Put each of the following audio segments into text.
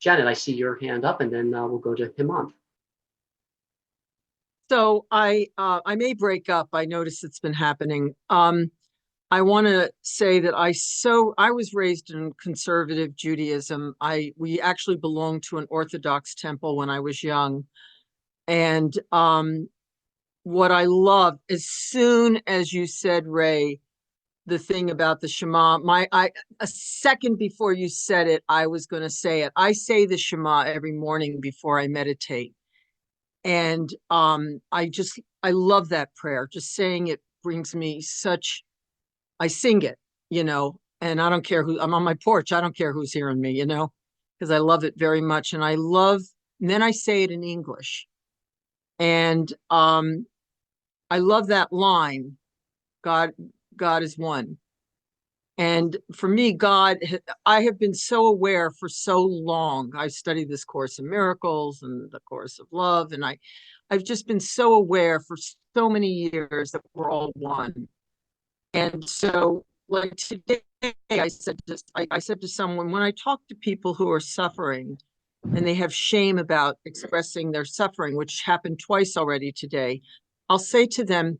Janet, I see your hand up, and then we'll go to Hemant. So I may break up. I notice it's been happening. I want to say that I was raised in conservative Judaism. We actually belonged to an Orthodox temple when I was young. And what I love, as soon as you said, Ray, the thing about the Shema, a second before you said it, I was going to say it. I say the Shema every morning before I meditate. And I love that prayer. Just saying it brings me I sing it, and I don't care I'm on my porch. I don't care who's hearing me, because I love it very much. And then I say it in English. And I love that line, God is one. And for me, I have been so aware for so long. I studied this Course in Miracles and the Course of Love, and I've just been so aware for so many years that we're all one. And so, like today, I said to someone, when I talk to people who are suffering and they have shame about expressing their suffering, which happened twice already today, I'll say to them,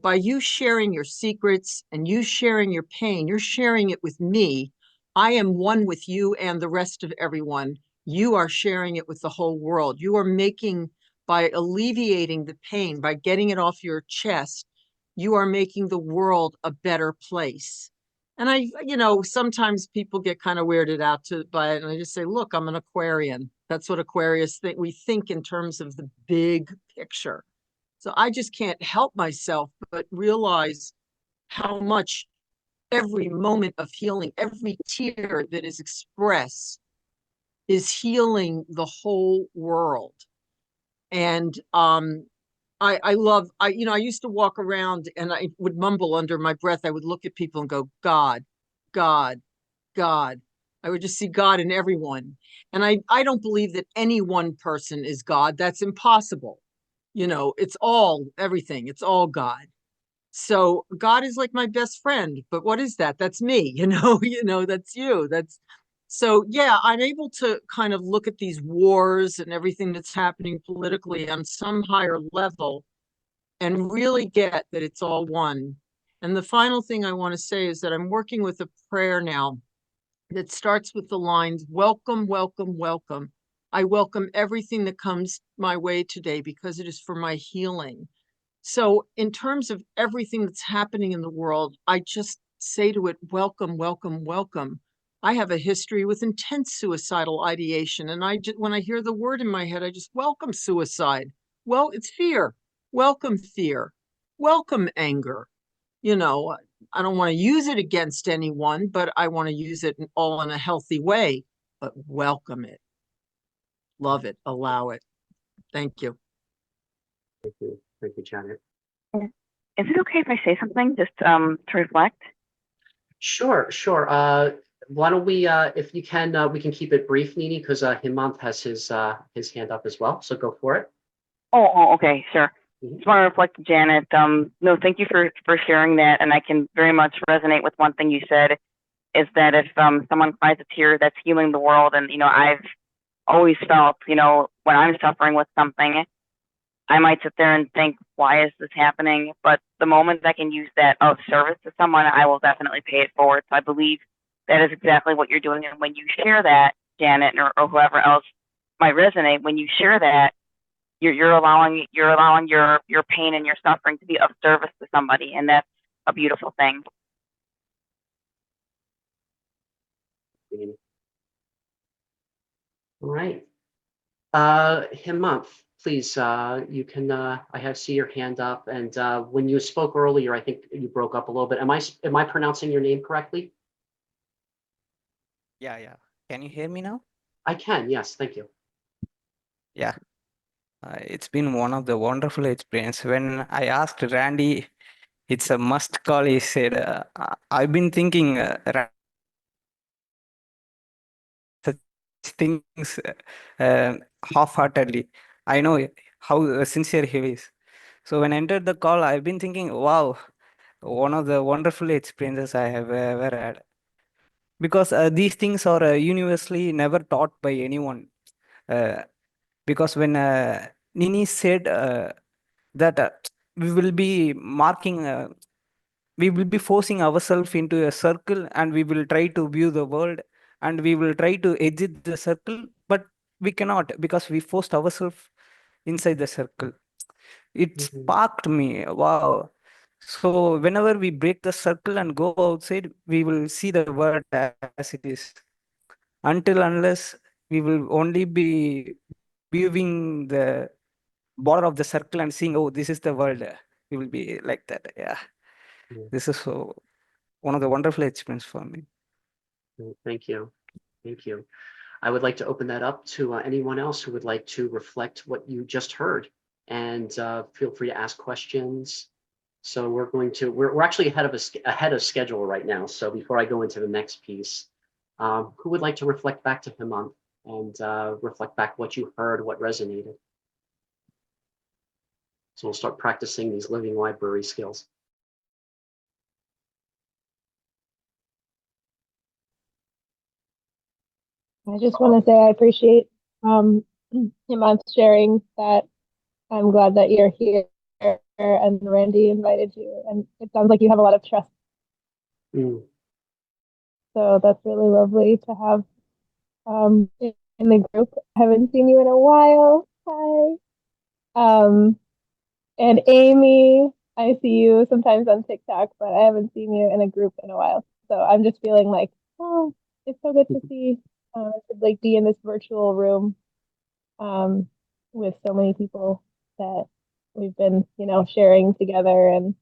by you sharing your secrets and you sharing your pain, you're sharing it with me. I am one with you and the rest of everyone. You are sharing it with the whole world. You are by alleviating the pain, by getting it off your chest, you are making the world a better place. And sometimes people get kind of weirded out by it. And I just say, look, I'm an Aquarian. That's what Aquarius think. We think in terms of the big picture. So I just can't help myself but realize how much every moment of healing, every tear that is expressed is healing the whole world. And I used to walk around and I would mumble under my breath. I would look at people and go, God, God, God. I would just see God in everyone. And I don't believe that any one person is God. That's impossible. It's all everything. It's all God. So God is like my best friend. But what is that? That's me, that's you. So yeah, I'm able to kind of look at these wars and everything that's happening politically on some higher level and really get that it's all one. And the final thing I want to say is that I'm working with a prayer now that starts with the lines, welcome, welcome, welcome. I welcome everything that comes my way today because it is for my healing. So in terms of everything that's happening in the world, I just say to it, welcome, welcome, welcome. I have a history with intense suicidal ideation. And when I hear the word in my head, I just welcome suicide. Well, it's fear. Welcome fear. Welcome anger. I don't want to use it against anyone, but I want to use it all in a healthy way, but welcome it. Love it. Allow it. Thank you. Thank you. Thank you, Janet. Is it okay if I say something just to reflect? Sure. Why don't we, if you can, we can keep it brief, Nini, because Hemant has his hand up as well. So go for it. Oh, okay, sure. Just want to reflect, Janet. No, thank you for sharing that, and I can very much resonate with one thing you said, is that if someone cries a tear, that's healing the world. And I've always felt, when I'm suffering with something, I might sit there and think, why is this happening? But the moment I can use that of service to someone, I will definitely pay it forward. So I believe that is exactly what you're doing. And when you share that, Janet, or whoever else might resonate, when you share that, you're allowing your pain and your suffering to be of service to somebody, and that's a beautiful thing. All right. Hemant, please, you can, I see your hand up, and when you spoke earlier, I think you broke up a little bit. Am I pronouncing your name correctly? Yeah. Can you hear me now? I can, yes, thank you. Yeah. It's been one of the wonderful experience. When I asked Randy, it's a must call, he said, I've been thinking such things half-heartedly. I know how sincere he is. So when I entered the call, I've been thinking, wow, one of the wonderful experiences I have ever had. because these things are universally never taught by anyone. Uh, because when Nini said that we will be marking, we will be forcing ourselves into a circle, and we will try to view the world, and we will try to exit the circle, but we cannot because we forced ourselves inside the circle. It Mhm. sparked me. Wow. So whenever we break the circle and go outside, we will see the world as it is. Until unless we will only be viewing the border of the circle and seeing, oh, this is the world. We will be like that. Yeah. Yeah. This is so one of the wonderful experience for me. Thank you. Thank you. I would like to open that up to anyone else who would like to reflect what you just heard, and feel free to ask questions. So we're actually ahead of schedule right now. So before I go into the next piece, who would like to reflect back to Hemant and reflect back what you heard, what resonated? So we'll start practicing these living library skills. I just want to say I appreciate him on sharing that. I'm glad that you're here and Randy invited you. And it sounds like you have a lot of trust. Mm. So that's really lovely to have in the group. I haven't seen you in a while. Hi. And Amy, I see you sometimes on TikTok, but I haven't seen you in a group in a while. So I'm just feeling like, oh, it's so good to see, like be in this virtual room um, with so many people that we've been, sharing together and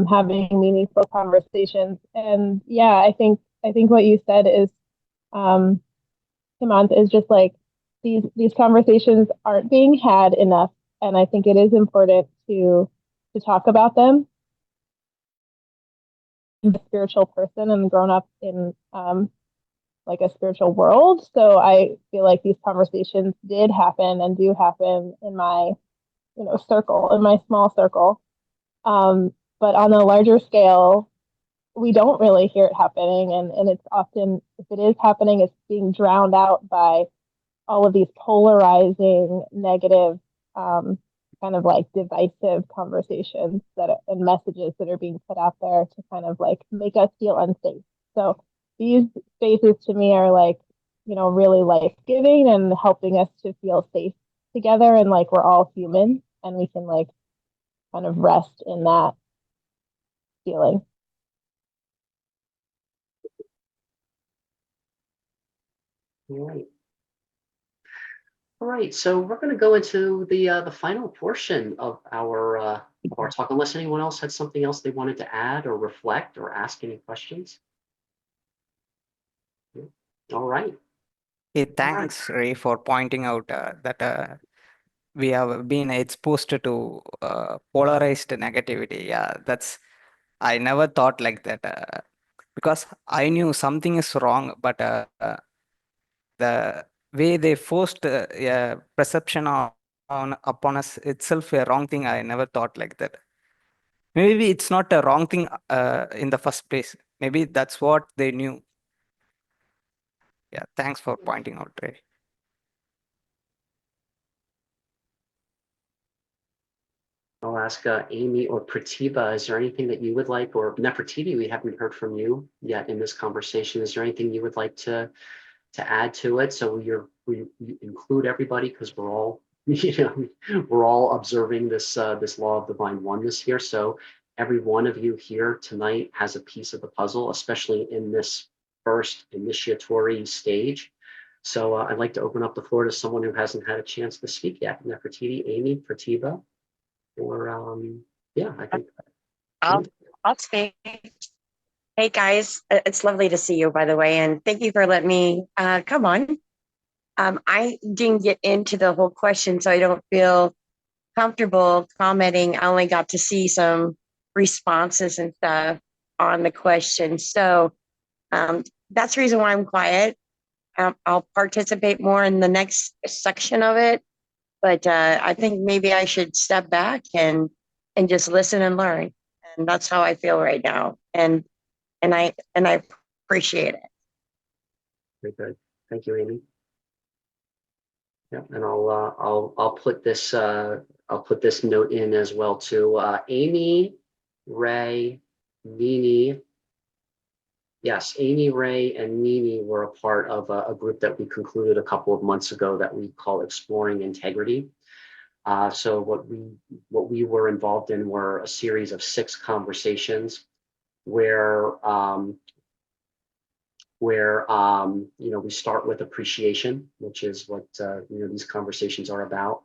having meaningful conversations. And yeah, I think what you said is, um, Hemant, is just like these conversations aren't being had enough, and I think it is important to talk about them. I'm a spiritual person and grown up in like a spiritual world, so I feel like these conversations did happen and do happen in my circle, in my small circle. But on a larger scale, we don't really hear it happening, and it's often, if it is happening, it's being drowned out by all of these polarizing, negative, kind of like divisive conversations and messages that are being put out there to kind of like make us feel unsafe. So these spaces to me are like, really life giving and helping us to feel safe together, and like we're all human and we can like kind of rest in that feeling. All right. All right, so we're going to go into the final portion of our talk, unless anyone else had something else they wanted to add or reflect or ask any questions. All right. Hey, All right. thanks, Ray, for pointing out that we have been exposed to polarized negativity. Yeah, I never thought like that because I knew something is wrong, but the way they forced perception on upon us itself a wrong thing. I never thought like that. Maybe it's not a wrong thing in the first place. Maybe that's what they knew. Yeah, thanks for pointing out, Ray. I'll ask Amy or Pratibha, is there anything that you would like, or Nefertiti, we haven't heard from you yet in this conversation. Is there anything you would like to add to it? So we include everybody because we're all, we're all observing this law of divine oneness here. So every one of you here tonight has a piece of the puzzle, especially in this first initiatory stage. So I'd like to open up the floor to someone who hasn't had a chance to speak yet. Nefertiti, Amy, Pratibha, or yeah, I think. I'll I'll speak. Hey guys, it's lovely to see you, by the way, and thank you for letting me come on. I didn't get into the whole question, so I don't feel comfortable commenting. I only got to see some responses and stuff on the question, so that's the reason why I'm quiet. I'll participate more in the next section of it, but I think maybe I should step back and just listen and learn, and that's how I feel right now. And I appreciate it. Very good. Thank you, Amy. Yeah, and I'll put this note in as well too. Amy, Ray, Nini. Yes, Amy, Ray, and Nini were a part of a group that we concluded a couple of months ago that we call Exploring Integrity. So what we were involved in were a series of 6 conversations where we start with appreciation, which is what these conversations are about.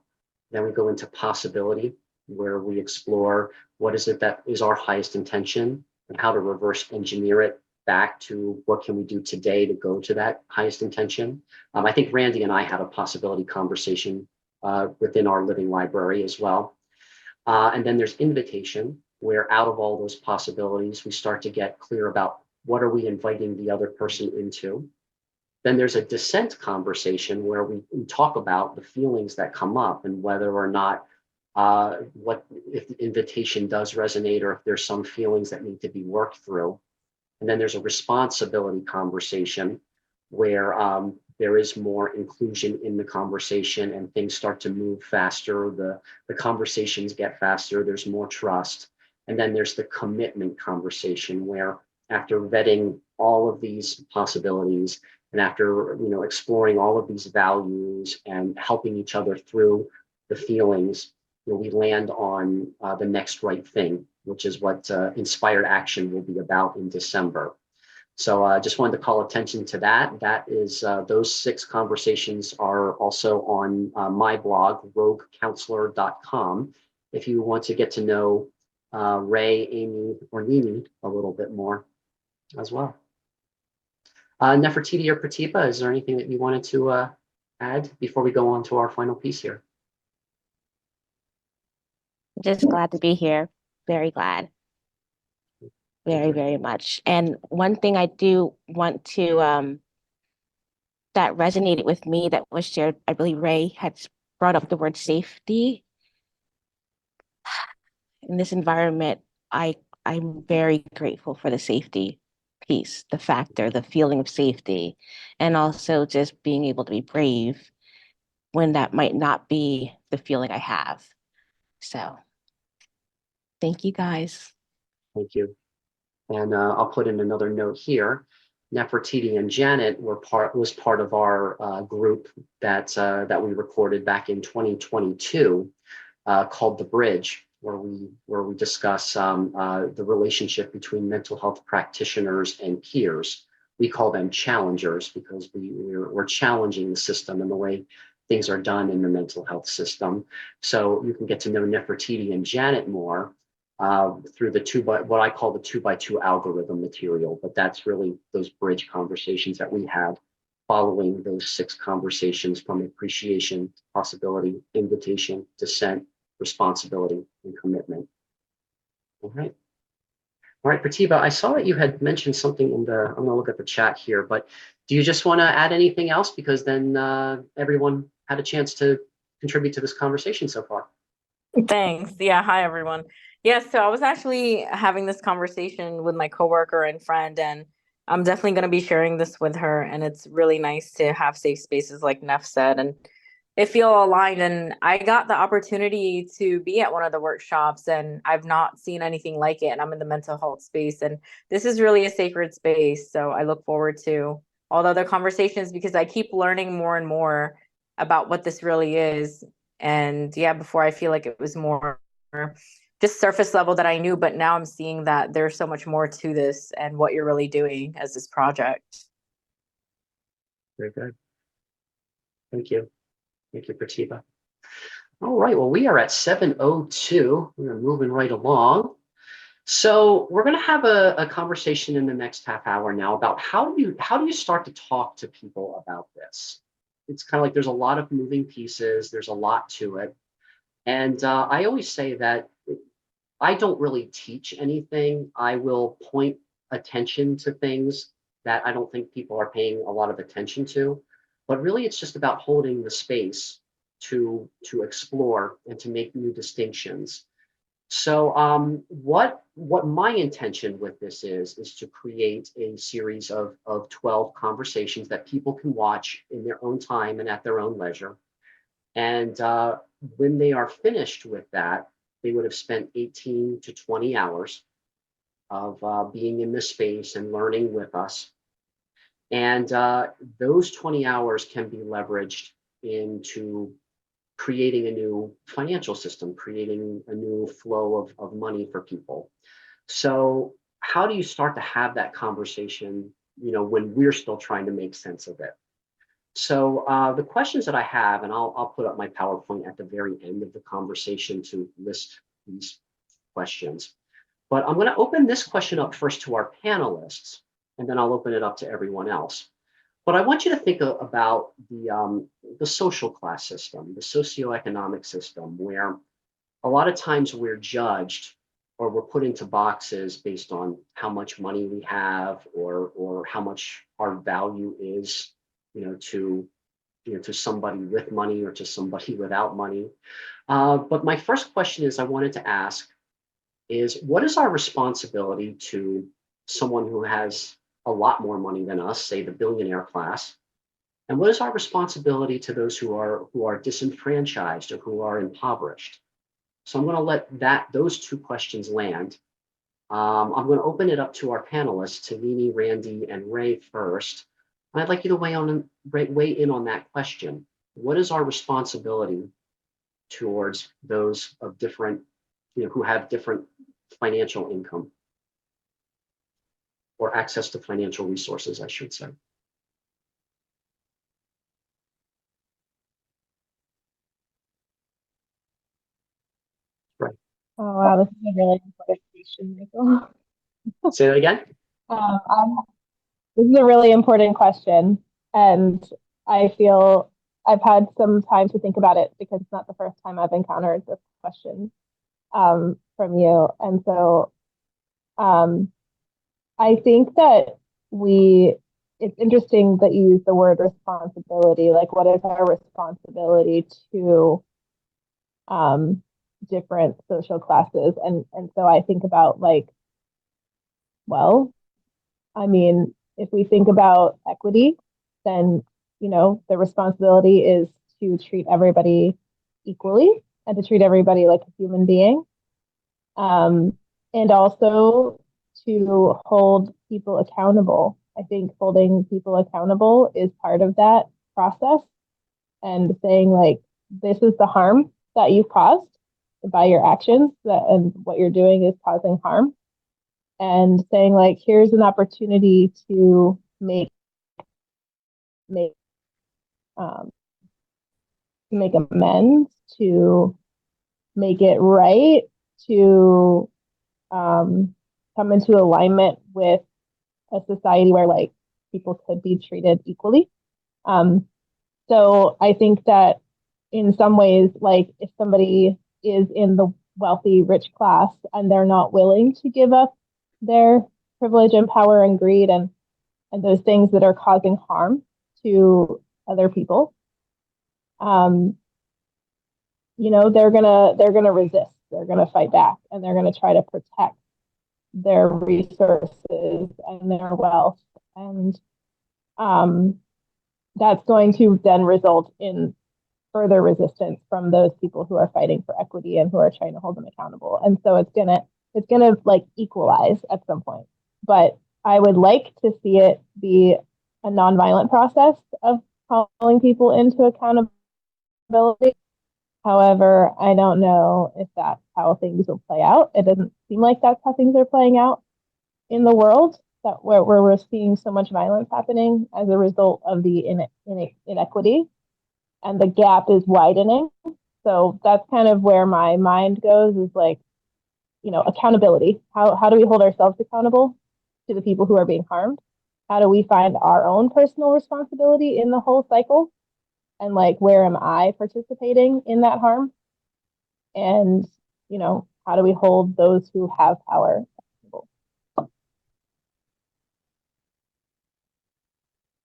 Then we go into possibility, where we explore what is it that is our highest intention and how to reverse engineer it back to what can we do today to go to that highest intention. I think Randy and I had a possibility conversation within our living library as well. And then there's invitation, where out of all those possibilities, we start to get clear about what are we inviting the other person into. Then there's a dissent conversation where we talk about the feelings that come up and whether or not if the invitation does resonate or if there's some feelings that need to be worked through. And then there's a responsibility conversation where there is more inclusion in the conversation and things start to move faster. The conversations get faster. There's more trust. And then there's the commitment conversation where after vetting all of these possibilities and after exploring all of these values and helping each other through the feelings, we land on the next right thing, which is what Inspired Action will be about in December. So I just wanted to call attention to that. That is, those 6 conversations are also on my blog, roguecounselor.com. If you want to get to know Ray, Amy, or Nini a little bit more as well. Nefertiti or Pratibha, is there anything that you wanted to add before we go on to our final piece here? Just glad to be here. Very glad. Very, very much. And one thing I do want to that resonated with me that was shared, I believe Ray had brought up the word safety. In this environment, I'm very grateful for the safety piece, the factor, the feeling of safety, and also just being able to be brave when that might not be the feeling I have. So thank you guys. Thank you. And I'll put in another note here. Nefertiti and Janet was part of our group that we recorded back in 2022 called The Bridge, where we discuss the relationship between mental health practitioners and peers. We call them challengers because we're challenging the system and the way things are done in the mental health system. So you can get to know Nefertiti and Janet more through what I call the 2x2 algorithm material, but that's really those bridge conversations that we had following those 6 conversations from appreciation, possibility, invitation, dissent, responsibility, and commitment. All right. All right, Pratibha, I saw that you had mentioned something I'm gonna look at the chat here, but do you just wanna add anything else? Because then everyone had a chance to contribute to this conversation so far. Thanks. Yeah. Hi, everyone. Yes. So I was actually having this conversation with my coworker and friend, and I'm definitely going to be sharing this with her. And it's really nice to have safe spaces, like Neff said, and they feel aligned. And I got the opportunity to be at one of the workshops, and I've not seen anything like it. And I'm in the mental health space, and this is really a sacred space. So I look forward to all the other conversations because I keep learning more and more about what this really is. And yeah, before I feel like it was more just surface level that I knew, but now I'm seeing that there's so much more to this and what you're really doing as this project. Very good. Thank you. Thank you, Pratibha. All right, well, we are at 7:02. We're moving right along. So we're going to have a conversation in the next half hour now about how do you start to talk to people about this? It's kind of like there's a lot of moving pieces. There's a lot to it. And I always say that I don't really teach anything. I will point attention to things that I don't think people are paying a lot of attention to. But really, it's just about holding the space to explore and to make new distinctions. So what my intention with this is to create a series of 12 conversations that people can watch in their own time and at their own leisure. And when they are finished with that, they would have spent 18 to 20 hours of being in this space and learning with us. And those 20 hours can be leveraged into creating a new financial system, creating a new flow of money for people. So how do you start to have that conversation, when we're still trying to make sense of it? So the questions that I have, and I'll put up my PowerPoint at the very end of the conversation to list these questions. But I'm going to open this question up first to our panelists, and then I'll open it up to everyone else. But I want you to think about the social class system, the socioeconomic system, where a lot of times we're judged or we're put into boxes based on how much money we have or how much our value is, to somebody with money or to somebody without money. But my first question is I wanted to ask is what is our responsibility to someone who has a lot more money than us, say the billionaire class? And what is our responsibility to those who are disenfranchised or who are impoverished? So I'm going to let those two questions land. I'm going to open it up to our panelists, to Nini, Randy, and Ray first. And I'd like you to weigh in on that question. What is our responsibility towards those of different, who have different financial income or access to financial resources, I should say? Right. Oh, wow, this is a really important question, Michael. Say that again. This is a really important question, and I feel I've had some time to think about it because it's not the first time I've encountered this question from you. And so I think that it's interesting that you use the word responsibility. Like, what is our responsibility to different social classes? And so I think about well, I mean, if we think about equity, then, the responsibility is to treat everybody equally and to treat everybody like a human being. And also to hold people accountable. I think holding people accountable is part of that process, and saying this is the harm that you've caused by your actions, and what you're doing is causing harm, and saying here's an opportunity to make um, amends, to make it right, to come into alignment with a society where people could be treated equally. So I think that in some ways, if somebody is in the wealthy, rich class and they're not willing to give up their privilege and power and greed and those things that are causing harm to other people, they're gonna resist, they're gonna fight back, and they're gonna try to protect their resources and their wealth. And that's going to then result in further resistance from those people who are fighting for equity and who are trying to hold them accountable. And so it's gonna equalize at some point. But I would like to see it be a nonviolent process of calling people into accountability. However, I don't know if that's how things will play out. It doesn't seem like that's how things are playing out in the world, where we're seeing so much violence happening as a result of the inequity, and the gap is widening. So that's kind of where my mind goes, is accountability. How do we hold ourselves accountable to the people who are being harmed? How do we find our own personal responsibility in the whole cycle? And where am I participating in that harm? And, how do we hold those who have power accountable?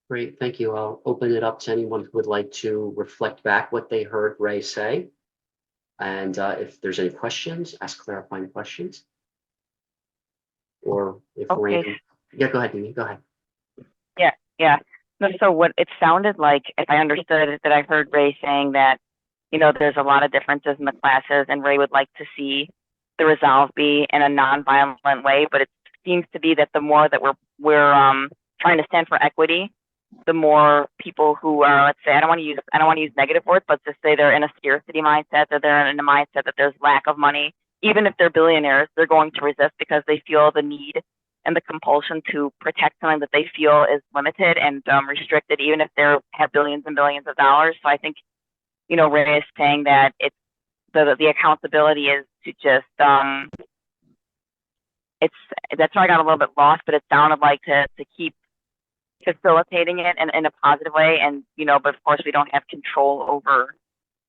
Great, thank you. I'll open it up to anyone who would like to reflect back what they heard Ray say. And if there's any questions, ask clarifying questions. Or if Okay. yeah, go ahead, Mimi, go ahead. Yeah. No, so what it sounded like, if I understood it, that I heard Ray saying that, there's a lot of differences in the classes, and Ray would like to see the resolve be in a nonviolent way. But it seems to be that the more that we're trying to stand for equity, the more people who are, let's say, I don't want to use negative words, but just say they're in a scarcity mindset, that they're in a mindset that there's lack of money. Even if they're billionaires, they're going to resist because they feel the need and the compulsion to protect something that they feel is limited and restricted, even if they have billions and billions of dollars. So I think, Ray is saying that it's the accountability is to just that's where I got a little bit lost, but it sounded like to keep facilitating it in a positive way, and but of course we don't have control over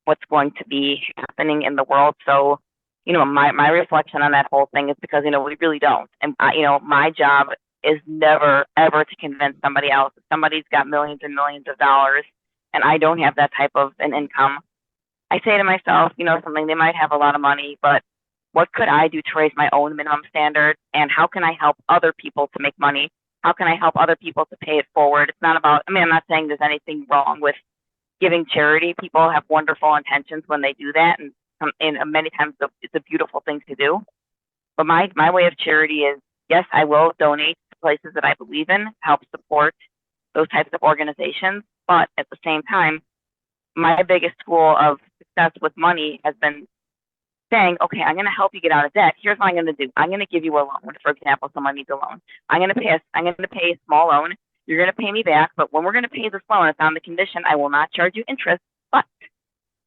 what's going to be happening in the world. So my reflection on that whole thing is because we really don't, and my job is never ever to convince somebody else. If somebody's got millions and millions of dollars and I don't have that type of an income, I say to myself, something, they might have a lot of money, but what could I do to raise my own minimum standard, and how can I help other people to make money? How can I help other people to pay it forward? It's not about, I'm not saying there's anything wrong with giving charity. People have wonderful intentions when they do that, and many times it's a beautiful thing to do. But my way of charity is, yes, I will donate to places that I believe in, help support those types of organizations. But at the same time, my biggest tool of success with money has been saying, okay, I'm going to help you get out of debt. Here's what I'm going to do. I'm going to give you a loan. For example, someone needs a loan. I'm going to pay a small loan. You're going to pay me back. But when we're going to pay this loan, it's on the condition I will not charge you interest. But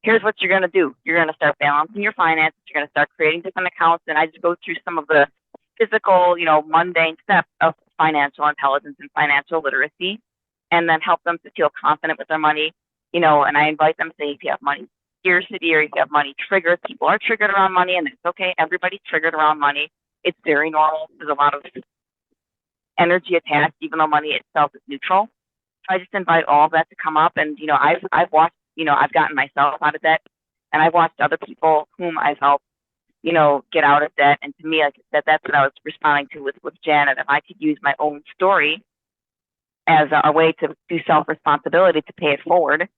here's what you're going to do. You're going to start balancing your finances. You're going to start creating different accounts. And I just go through some of the physical, mundane steps of financial intelligence and financial literacy, and then help them to feel confident with their money. And I invite them to say, if you have money scarcity or if you have money triggers, people are triggered around money, and it's okay. Everybody's triggered around money. It's very normal. There's a lot of energy attached, even though money itself is neutral. So I just invite all of that to come up. And, I've watched, I've gotten myself out of debt, and I've watched other people whom I've helped, get out of debt. And to me, like I said, that's what I was responding to with Janet. If I could use my own story as a way to do self-responsibility to pay it forward,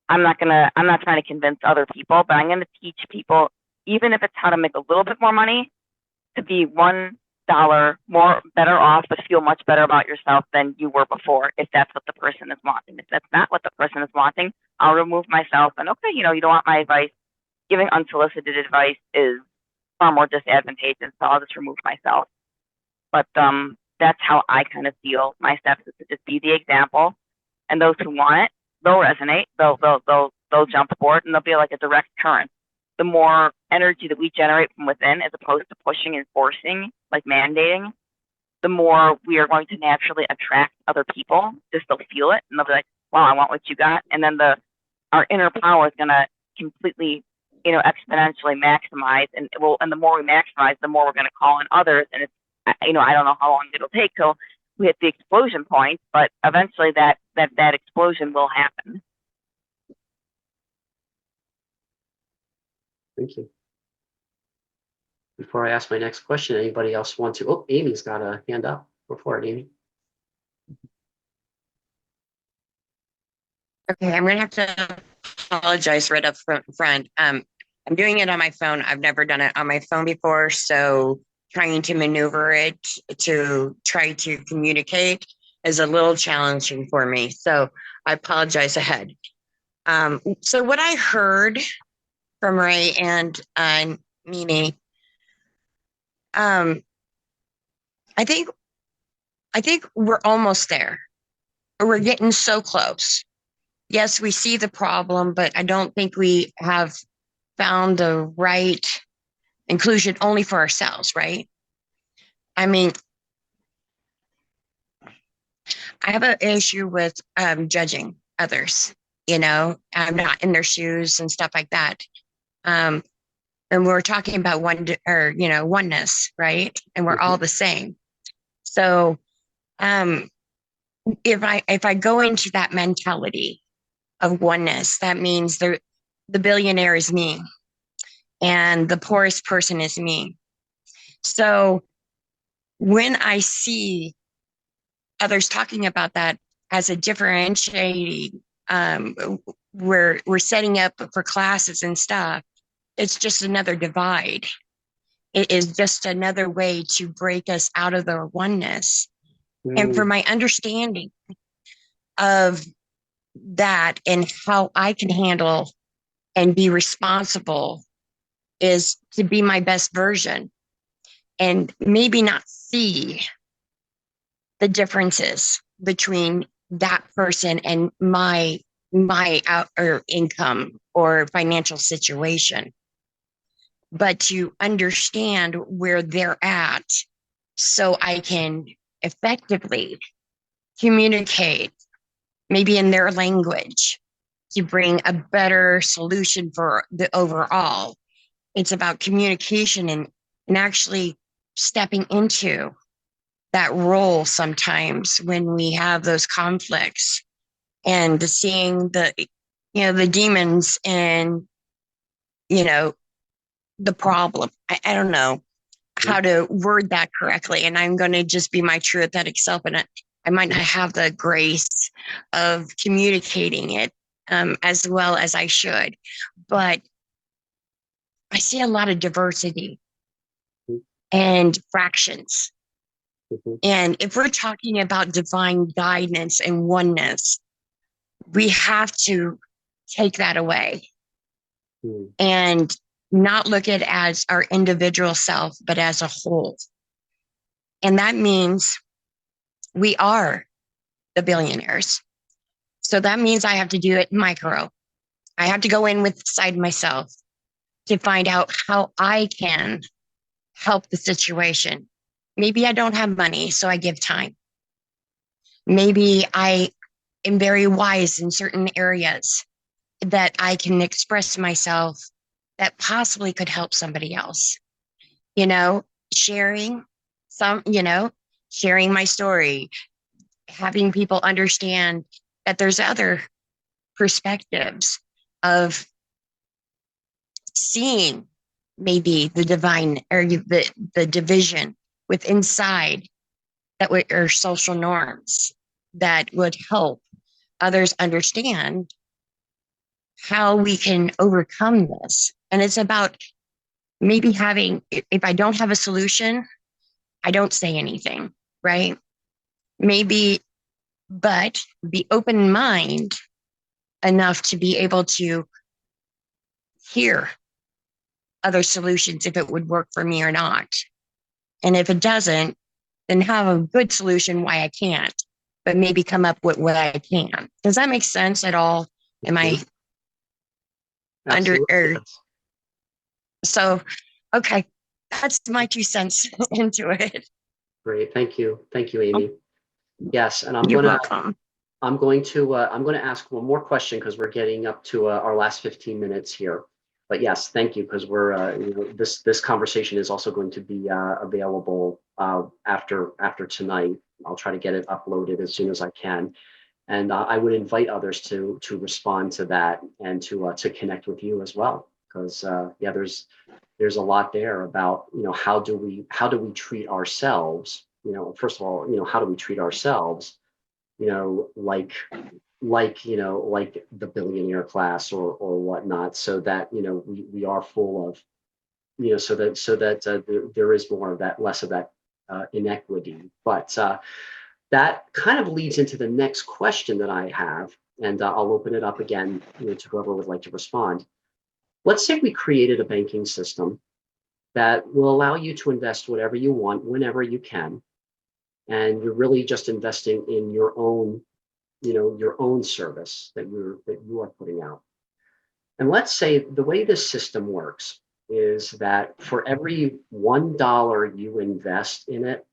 I'm not trying to convince other people, but I'm going to teach people, even if it's how to make a little bit more money, to be $1 more better off, but feel much better about yourself than you were before, if that's what the person is wanting. If that's not what the person is wanting, I'll remove myself. And okay, you don't want my advice. Giving unsolicited advice is far more disadvantageous, so I'll just remove myself. But that's how I kind of feel my steps, is to just be the example, and those who want it, they'll resonate, they'll jump aboard, and they'll be like a direct current. The more energy that we generate from within, as opposed to pushing and forcing, like mandating, the more we are going to naturally attract other people. Just they'll feel it, and they'll be like, wow, I want what you got. And then our inner power is going to completely, exponentially maximize, and the more we maximize, the more we're going to call in others. And it's, I don't know how long it'll take till we hit the explosion point, but eventually that explosion will happen. Thank you. Before I ask my next question, anybody else want to? Oh, Amy's got a hand up. Go for it, Amy. Okay, I'm gonna have to apologize right up front. I'm doing it on my phone. I've never done it on my phone before, so trying to maneuver it to try to communicate is a little challenging for me. So I apologize ahead. So what I heard from Ray and Mimi, I think we're almost there. We're getting so close. Yes, we see the problem, but I don't think we have found the right inclusion only for ourselves, right? I mean, I have an issue with judging others. I'm not in their shoes and stuff like that. And we're talking about oneness, right? And we're all the same. So if I go into that mentality of oneness, that means the billionaire is me. and the poorest person is me. So when I see others talking about that as a differentiating, we're setting up for classes and stuff, it's just another divide. It is just another way to break us out of the oneness. And for my understanding of that and how I can handle and be responsible is to be my best version and maybe not see the differences between that person and my out or income or financial situation, but to understand where they're at so I can effectively communicate, maybe in their language, to bring a better solution for the overall. It's about communication and actually stepping into that role sometimes when we have those conflicts and seeing the demons and, the problem. I don't know how to word that correctly. And I'm going to just be my true authentic self. And I might not have the grace of communicating it as well as I should, but I see a lot of diversity and fractions. And if we're talking about divine guidance and oneness, we have to take that away and not look at it as our individual self, but as a whole. And that means we are the billionaires. So that means I have to do it micro. I have to go in with inside myself to find out how I can help the situation. Maybe I don't have money, so I give time. Maybe I am very wise in certain areas that I can express myself that possibly could help somebody else. Sharing sharing my story, having people understand that there's other perspectives of seeing maybe the divine or the division with inside that are social norms that would help others understand how we can overcome this. And it's about maybe if I don't have a solution, I don't say anything, right? Maybe, but be open mind enough to be able to hear other solutions if it would work for me or not. And if it doesn't, then have a good solution why I can't, but maybe come up with what I can. Does that make sense at all? Am I Absolutely. So, okay, that's my 2 cents into it. Great. Thank you. Thank you, Amy. Yes. And You're welcome. I'm going to ask one more question because we're getting up to our last 15 minutes here. But yes, thank you, because we're this conversation is also going to be available after tonight. I'll try to get it uploaded as soon as I can, and I would invite others to respond to that and to connect with you as well, because there's a lot there about how do we treat ourselves. First of all, how do we treat ourselves? Like the billionaire class or whatnot, so that we are full of so that there is more of that, less of that inequity. But that kind of leads into the next question that I have, and I'll open it up again to whoever would like to respond. Let's say we created a banking system that will allow you to invest whatever you want whenever you can, and you're really just investing in your own service that you are putting out. And let's say the way this system works is that for every $1 you invest in it,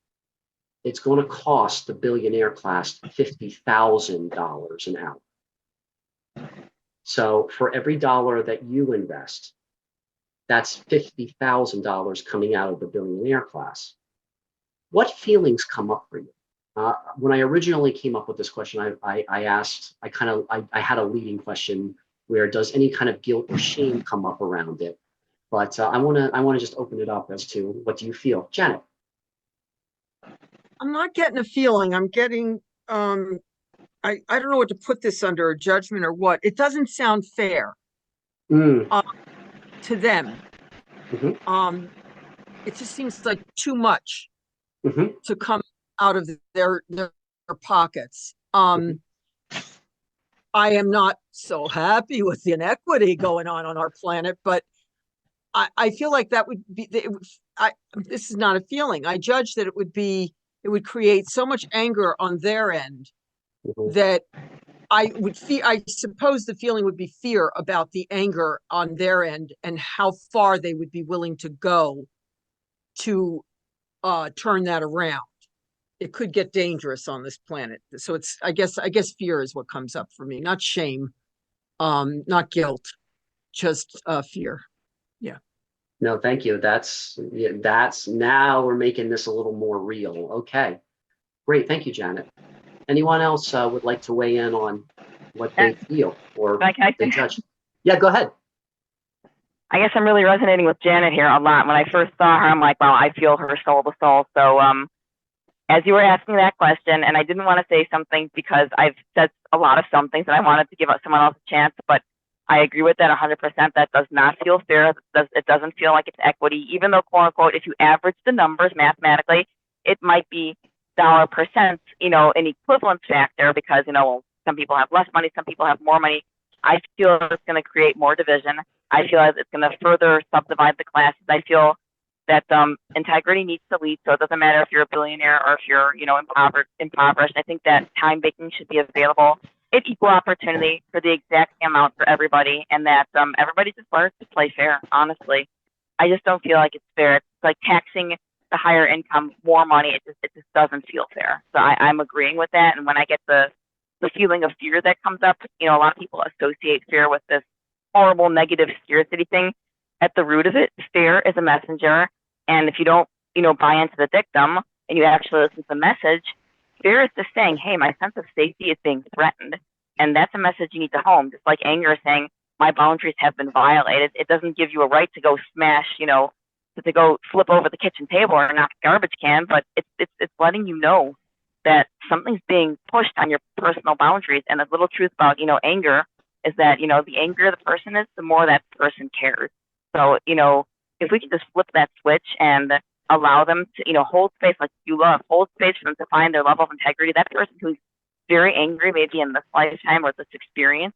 it's going to cost the billionaire class $50,000 an hour. So for every dollar that you invest, that's $50,000 coming out of the billionaire class. What feelings come up for you? When I originally came up with this question, I had a leading question where does any kind of guilt or shame come up around it? But I want to just open it up as to what do you feel, Janet? I'm not getting a feeling. I'm getting, I don't know what to put this under, a judgment or what. It doesn't sound fair Mm, to them. mhm, It just seems like too much mhm, to come out of their pockets. mhm. I am not so happy with the inequity going on our planet, but I feel like that would be, this is not a feeling. I judge that it would create so much anger on their end Mhm. that I suppose the feeling would be fear about the anger on their end and how far they would be willing to go to turn that around. It could get dangerous on this planet. So it's, I guess fear is what comes up for me, not shame, not guilt, just fear. Yeah. No, thank you. Yeah, that's now we're making this a little more real. Okay, great. Thank you, Janet. Anyone else would like to weigh in on what they feel or Like I they said, judge? Yeah, go ahead. I guess I'm really resonating with Janet here a lot. When I first saw her, I'm like, wow, I feel her soul to soul. So, as you were asking that question, and I didn't want to say something because I've said a lot of some things and I wanted to give someone else a chance, but I agree with that 100%. That does not feel fair. It doesn't feel like it's equity, even though, quote unquote, if you average the numbers mathematically, it might be dollar percent, an equivalence factor because, some people have less money, some people have more money. I feel it's going to create more division. I feel like it's going to further subdivide the classes. I feel that integrity needs to lead. So it doesn't matter if you're a billionaire or if you're, impoverished. I think that time banking should be available at equal opportunity for the exact amount for everybody, and that everybody just learns to play fair. Honestly, I just don't feel like it's fair. It's like taxing the higher income more money. It just doesn't feel fair. So I'm agreeing with that. And when I get the feeling of fear that comes up, a lot of people associate fear with this horrible negative scarcity thing. At the root of it, fear is a messenger. And if you don't, buy into the dictum and you actually listen to the message, fear is just saying, hey, my sense of safety is being threatened. And that's a message you need to home. Just like anger is saying, my boundaries have been violated. It doesn't give you a right to go smash, to go flip over the kitchen table or knock a garbage can, but it's letting you know that something's being pushed on your personal boundaries. And the little truth about, anger is that, the angrier the person is, the more that person cares. So, if we could just flip that switch and allow them to, hold space like you love, hold space for them to find their level of integrity, that person who's very angry, maybe in this lifetime or this experience,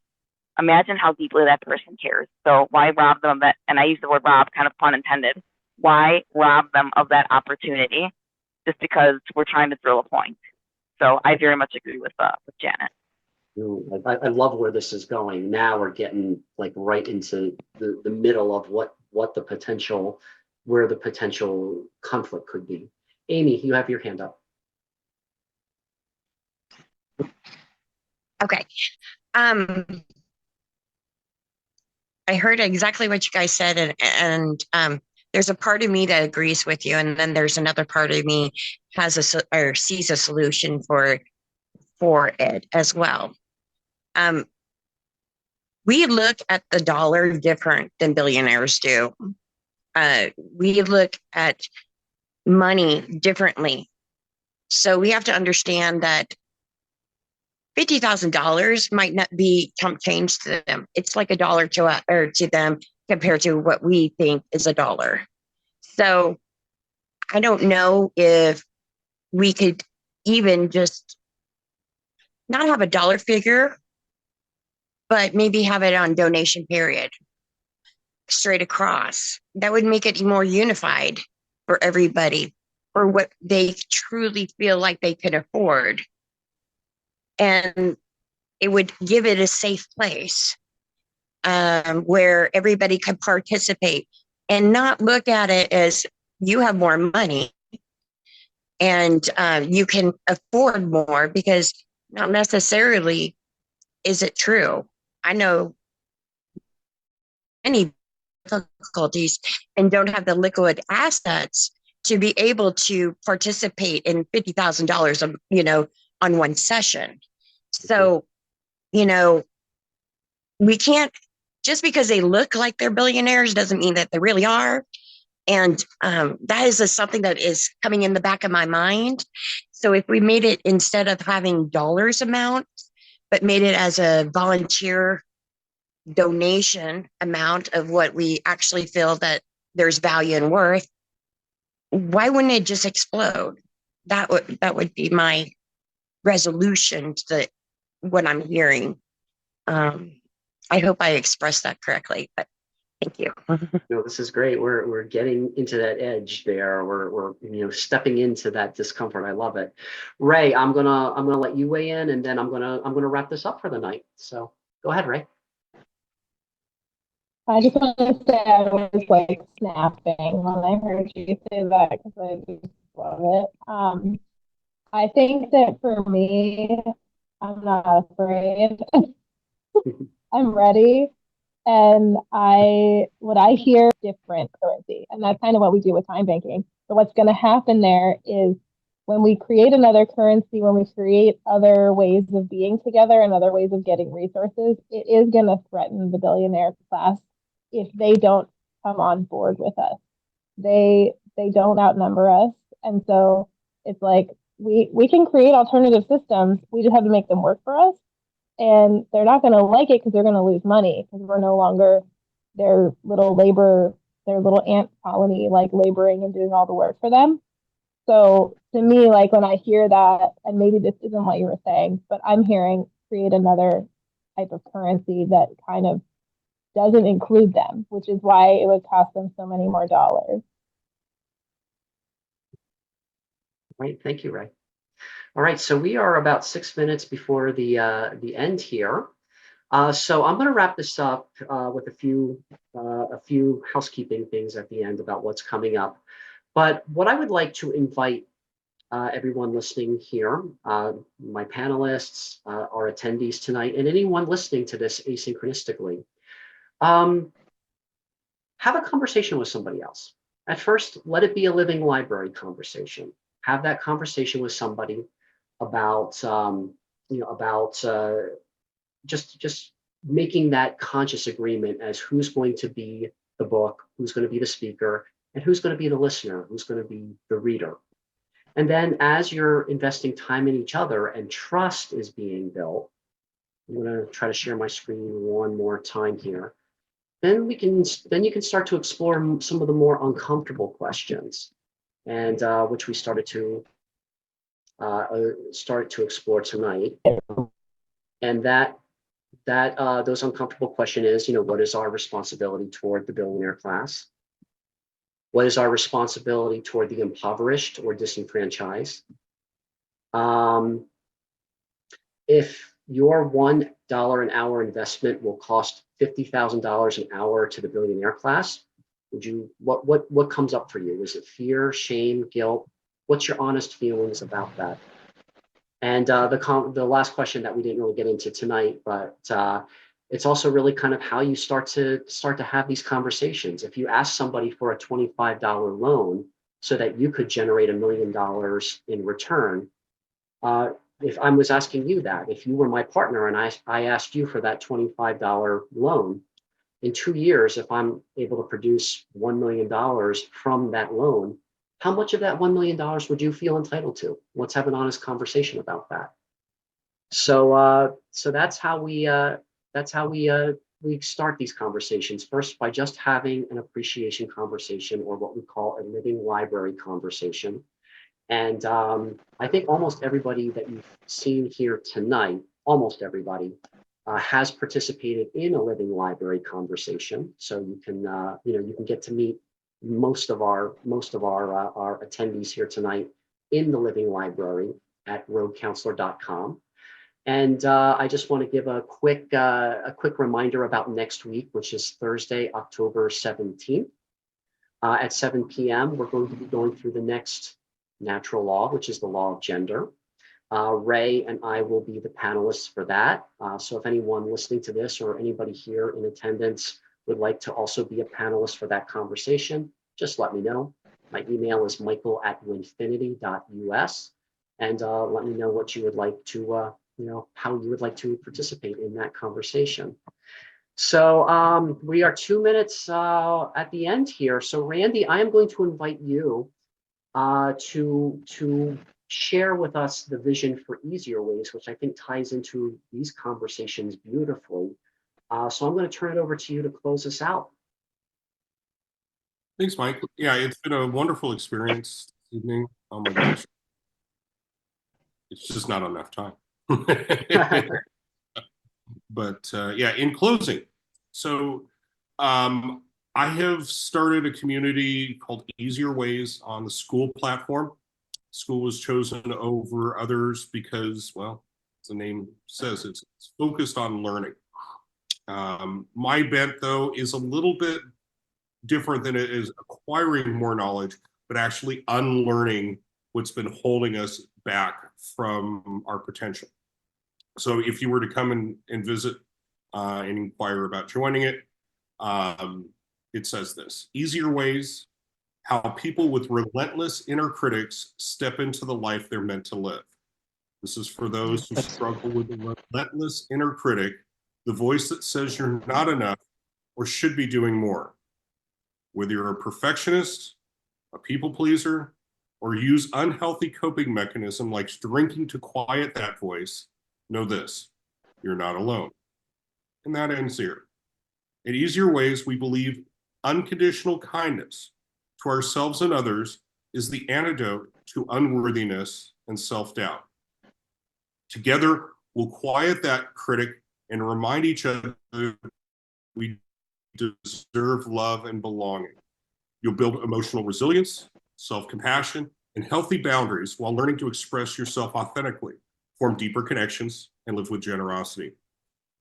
imagine how deeply that person cares. So why rob them of that? And I use the word rob, kind of pun intended. Why rob them of that opportunity just because we're trying to thrill a point? So I very much agree with Janet. I love where this is going. Now we're getting like right into the middle of what the potential, where the potential conflict could be. Amy, you have your hand up. Okay. I heard exactly what you guys said, and there's a part of me that agrees with you, and then there's another part of me or sees a solution for it as well. We look at the dollar different than billionaires do. We look at money differently. So we have to understand that $50,000 might not be chump change to them. It's like $1 to them compared to what we think is $1. So I don't know if we could even just not have a dollar figure, but maybe have it on donation period straight across. That would make it more unified for everybody for what they truly feel like they can afford. And it would give it a safe place where everybody could participate and not look at it as you have more money and you can afford more, because not necessarily is it true. I know many difficulties and don't have the liquid assets to be able to participate in $50,000, on one session. So, we can't just because they look like they're billionaires doesn't mean that they really are. And that is something that is coming in the back of my mind. So if we made it, instead of having dollars amount, but made it as a volunteer donation amount of what we actually feel that there's value and worth, why wouldn't it just explode? That would be my resolution to what I'm hearing. I hope I expressed that correctly, but thank you. No, this is great. We're getting into that edge there. We're stepping into that discomfort. I love it. Ray, I'm gonna let you weigh in, and then I'm gonna wrap this up for the night. So go ahead, Ray. I just want to say I was like snapping when I heard you say that because I just love it. I think that for me, I'm not afraid. I'm ready. And what I hear different currency. And that's kind of what we do with time banking. So what's going to happen there is when we create another currency, when we create other ways of being together and other ways of getting resources, it is going to threaten the billionaire class if they don't come on board with us. They don't outnumber us. And so it's like we can create alternative systems. We just have to make them work for us. And they're not going to like it because they're going to lose money because we're no longer their little ant colony, like laboring and doing all the work for them. So to me, like when I hear that, and maybe this isn't what you were saying, but I'm hearing create another type of currency that kind of doesn't include them, which is why it would cost them so many more dollars. Great, thank you, Ray. All right, so we are about 6 minutes before the end here. So I'm going to wrap this up with a few housekeeping things at the end about what's coming up. But what I would like to invite everyone listening here, my panelists, our attendees tonight, and anyone listening to this asynchronistically, have a conversation with somebody else. At first, let it be a living library conversation. Have that conversation with somebody about just making that conscious agreement as who's going to be the book, who's going to be the speaker, and who's going to be the listener, who's going to be the reader. And then as you're investing time in each other and trust is being built, I'm going to try to share my screen one more time here. Then you can start to explore some of the more uncomfortable questions, and which we started to explore tonight. And those uncomfortable question is, what is our responsibility toward the billionaire class? What is our responsibility toward the impoverished or disenfranchised? If your $1 an hour investment will cost $50,000 an hour to the billionaire class, what comes up for you? Is it fear, shame, guilt? What's your honest feelings about that? And the last question that we didn't really get into tonight, but it's also really kind of how you start to have these conversations. If you ask somebody for a $25 loan so that you could generate $1 million in return, if I was asking you that, if you were my partner and I asked you for that $25 loan, in 2 years, if I'm able to produce $1 million from that loan, how much of that $1 million would you feel entitled to? Let's have an honest conversation about that. So that's how we start these conversations. First, by just having an appreciation conversation, or what we call a living library conversation. And I think almost everybody that you've seen here tonight, almost everybody, has participated in a living library conversation. So you can get to meet most of our attendees here tonight in the living library at roguecounselor.com. And I just want to give a quick reminder about next week, which is Thursday, October 17th. At 7 p.m., we're going to be going through the next natural law, which is the law of gender. Ray and I will be the panelists for that. So if anyone listening to this or anybody here in attendance would like to also be a panelist for that conversation, just let me know. My email is michael@winfinity.us, and let me know what you would like to, how you would like to participate in that conversation. So we are 2 minutes at the end here. So Randy, I am going to invite you to share with us the vision for easier ways, which I think ties into these conversations beautifully. So I'm going to turn it over to you to close us out. Thanks, Mike. Yeah, it's been a wonderful experience this evening. Oh my gosh. It's just not enough time. But yeah, in closing, so I have started a community called Easier Ways on the School platform. School was chosen over others because, well, as the name says, it's focused on learning. My bent, though, is a little bit different than it is acquiring more knowledge, but actually unlearning what's been holding us back from our potential. So if you were to come and visit and inquire about joining it, it says this: Easier Ways, how people with relentless inner critics step into the life they're meant to live. This is for those who struggle with the relentless inner critic, the voice that says you're not enough or should be doing more. Whether you're a perfectionist, a people pleaser, or use unhealthy coping mechanism like drinking to quiet that voice, know this: you're not alone. And that ends here. In Easier Ways, we believe unconditional kindness to ourselves and others is the antidote to unworthiness and self-doubt. Together, we'll quiet that critic and remind each other we deserve love and belonging. You'll build emotional resilience, self-compassion, and healthy boundaries while learning to express yourself authentically, form deeper connections, and live with generosity.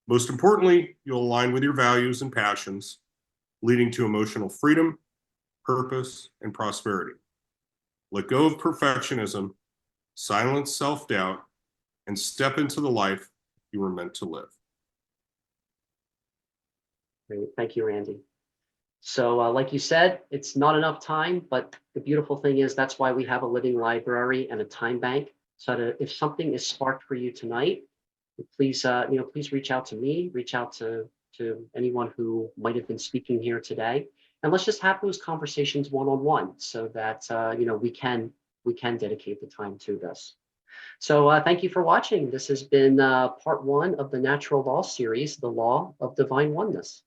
Most importantly, you'll align with your values and passions, leading to emotional freedom, purpose, and prosperity. Let go of perfectionism, silence self-doubt, and step into the life you were meant to live. Great. Thank you, Randy. So like you said, it's not enough time, but the beautiful thing is that's why we have a living library and a time bank. So that if something is sparked for you tonight, please, please reach out to me, reach out to anyone who might have been speaking here today. And let's just have those conversations one-on-one so that, we can dedicate the time to this. So thank you for watching. This has been part 1 of the Natural Law series, The Law of Divine Oneness.